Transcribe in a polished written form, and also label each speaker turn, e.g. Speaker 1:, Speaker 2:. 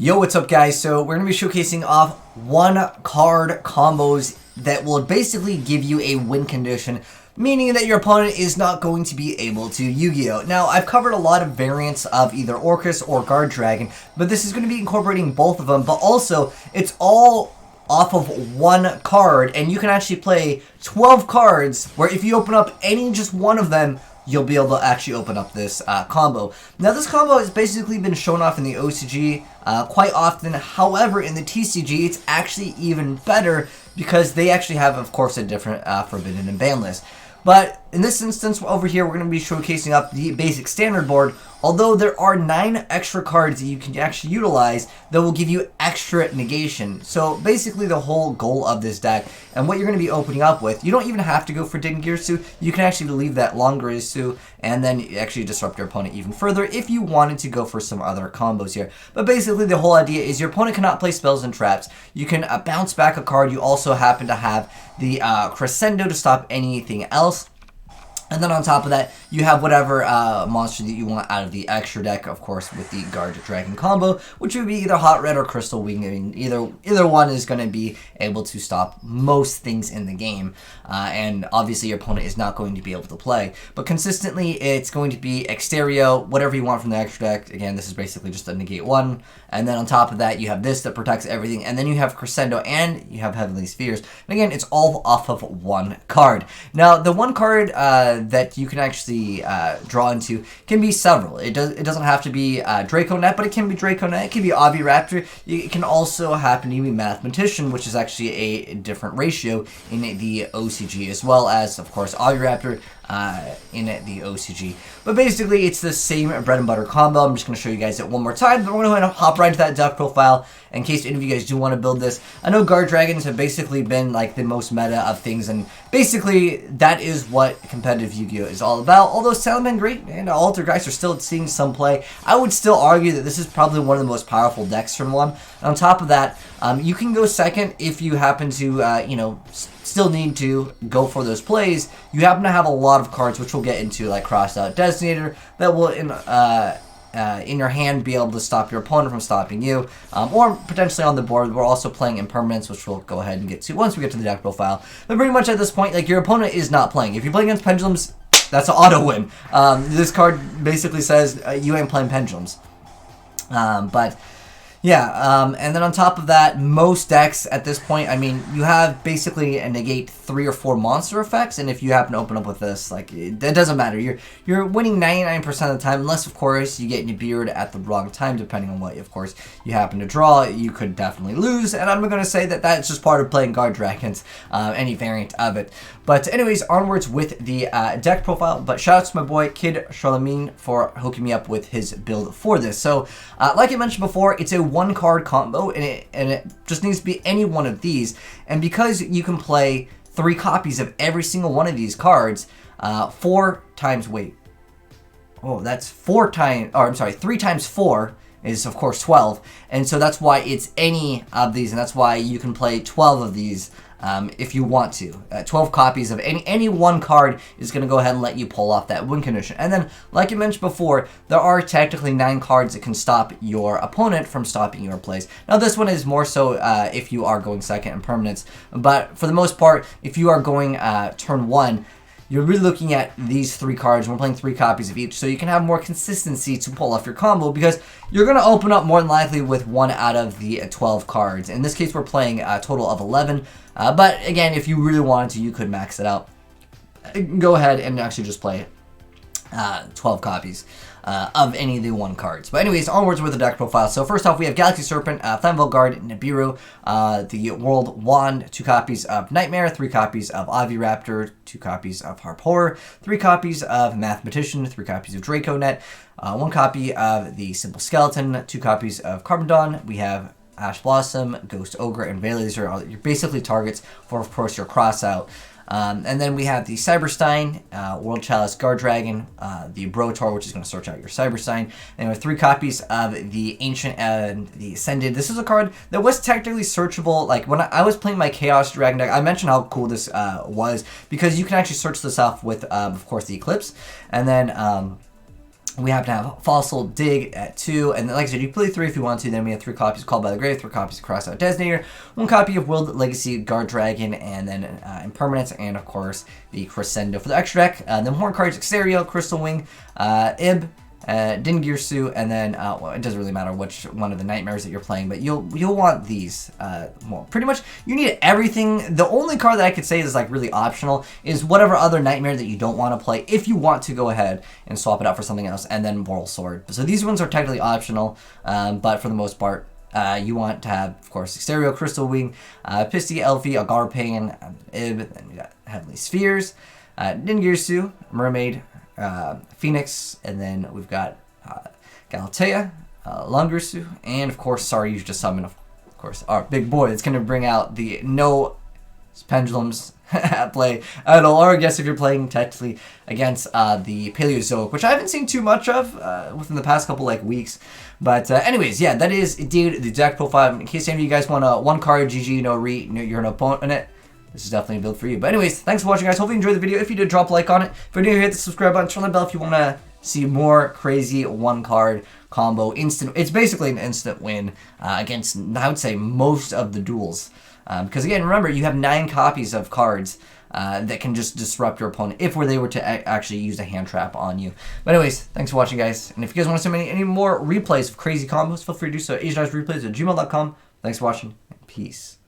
Speaker 1: Yo, what's up guys? So we're going to be showcasing off one card combos that will basically give you a win condition, meaning that your opponent is not going to be able to Yu-Gi-Oh! Now, I've covered a lot of variants of either Orcust or Guard Dragon, but this is going to be incorporating both of them, but also it's all off of one card, and you can actually play 12 cards where if you open up just one of them, you'll be able to actually open up this combo. Now, this combo has basically been shown off in the OCG quite often. However, in the TCG, it's actually even better because they actually have, of course, a different forbidden and ban list. But in this instance, over here, we're going to be showcasing up the basic standard board, although there are 9 extra cards that you can actually utilize that will give you extra negation. So basically the whole goal of this deck and what you're going to be opening up with, you don't even have to go for Dingirsu. You can actually leave that Longirsu and then actually disrupt your opponent even further if you wanted to go for some other combos here. But basically the whole idea is your opponent cannot play spells and traps. You can bounce back a card. You also happen to have the Crescendo to stop anything else. And then on top of that, you have whatever monster that you want out of the extra deck, of course, with the Guard Dragon combo, which would be either Hot Red or Crystal Wing. I mean, either one is going to be able to stop most things in the game. And obviously, your opponent is not going to be able to play. But consistently, it's going to be Exterio, whatever you want from the extra deck. Again, this is basically just a negate one. And then on top of that, you have this that protects everything. And then you have Crescendo and you have Heavenly Spheres. And again, it's all off of one card. Now, the one card that you can actually draw into can be several. It doesn't have to be Draconet, but it can be Draconet. It can be Aviraptor. It can also happen to be Mathematician, which is actually a different ratio in the OCG, as well as, of course, Aviraptor in the OCG. But basically, it's the same bread and butter combo. I'm just going to show you guys it one more time. But we're going to hop right into that deck profile in case any of you guys do want to build this. I know Guard Dragons have basically been like the most meta of things, and basically that is what competitive Yu-Gi-Oh! Is all about. Although Salamander Great and Altergeist are still seeing some play, I would still argue that this is probably one of the most powerful decks from one. And on top of that, you can go second if you happen to, still need to go for those plays. You happen to have a lot of cards, which we'll get into, like Crossed Out Designator, that will in your hand be able to stop your opponent from stopping you, or potentially on the board. We're also playing Impermanence, which we'll go ahead and get to once we get to the deck profile. But pretty much at this point, like, your opponent is not playing. If you play against Pendulums, that's an auto win. This card basically says you ain't playing Pendulums. Yeah, and then on top of that, most decks at this point, I mean, you have basically a negate 3 or 4 monster effects, and if you happen to open up with this, like, it doesn't matter. You're winning 99% of the time, unless, of course, you get Nibiru at the wrong time, depending on what, of course, you happen to draw. You could definitely lose, and I'm going to say that that's just part of playing Guard Dragons, any variant of it. But anyways, onwards with the deck profile. But shout out to my boy, Kid Charlemagne, for hooking me up with his build for this. So, like I mentioned before, it's a 1-card combo, and it just needs to be any one of these. And because you can play 3 copies of every single one of these cards, 3 times 4 is, of course, 12. And so that's why it's any of these, and that's why you can play 12 of these if you want to. 12 copies of any one card is going to go ahead and let you pull off that win condition. And then, like I mentioned before, there are technically 9 cards that can stop your opponent from stopping your plays. Now, this one is more so if you are going second in permanence, but for the most part, if you are going turn 1, you're really looking at these 3 cards. We're playing 3 copies of each, so you can have more consistency to pull off your combo, because you're going to open up more than likely with 1 out of the 12 cards. In this case, we're playing a total of 11, but again, if you really wanted to, you could max it out. Go ahead and actually just play 12 copies of any of the 1 cards. But anyways, onwards with the deck profile. So first off, we have Galaxy Serpent, Flamvell Guard, Nibiru, the World Wand, 2 copies of Nightmare, 3 copies of Aviraptor, 2 copies of Harp Horror, 3 copies of Mathematician, 3 copies of Draconet, 1 copy of the Simple Skeleton, 2 copies of Carbondon. We have Ash Blossom, Ghost Ogre, and Veiler. These are your basically targets for, of course, your Crossout. And then we have the Cyberstein, World Chalice Guard Dragon, the Brotor, which is going to search out your Cyberstein. And we have 3 copies of the Ancient and the Ascended. This is a card that was technically searchable. Like, when I was playing my Chaos Dragon deck, I mentioned how cool this was, because you can actually search this off with, of course, the Eclipse. And then We happen to have Fossil Dig at 2, and like I said, you play 3 if you want to. Then we have 3 copies of Called by the Grave, 3 copies of Crossout Designator, 1 copy of World Legacy Guard Dragon, and then Impermanence, and of course the Crescendo for the extra deck. Then more cards: Xerio, Crystal Wing, Ib, Dingirsu, and then well, it doesn't really matter which one of the nightmares that you're playing, but you'll want these. Well, pretty much you need everything. The only card that I could say is like really optional is whatever other nightmare that you don't want to play. If you want to go ahead and swap it out for something else, and then Moral Sword. So these ones are technically optional, but for the most part, you want to have, of course, Xerio, Crystal Wing, Pisty, Elfie, Agarpain, Ib, and we got Heavenly Spheres, Dingirsu, Mermaid, Phoenix, and then we've got Galatea, Lungursu, and of course, sorry, you just summoned, of course, our big boy that's going to bring out the no pendulums at play at all, or I guess if you're playing technically against the Paleozoic, which I haven't seen too much of within the past couple weeks. But anyways, yeah, that is indeed the deck profile. In case any of you guys want a 1-card GG, no re, you're an opponent, this is definitely a build for you. But anyways, thanks for watching, guys. Hopefully you enjoyed the video. If you did, drop a like on it. If you're new, hit the subscribe button, turn on the bell if you want to see more crazy 1-card combo. It's basically an instant win against, I would say, most of the duels. Because again, remember, you have 9 copies of cards that can just disrupt your opponent if they were to actually use a hand trap on you. But anyways, thanks for watching, guys. And if you guys want to send me any more replays of crazy combos, feel free to do so at AzneyesReplays@gmail.com. Thanks for watching, and peace.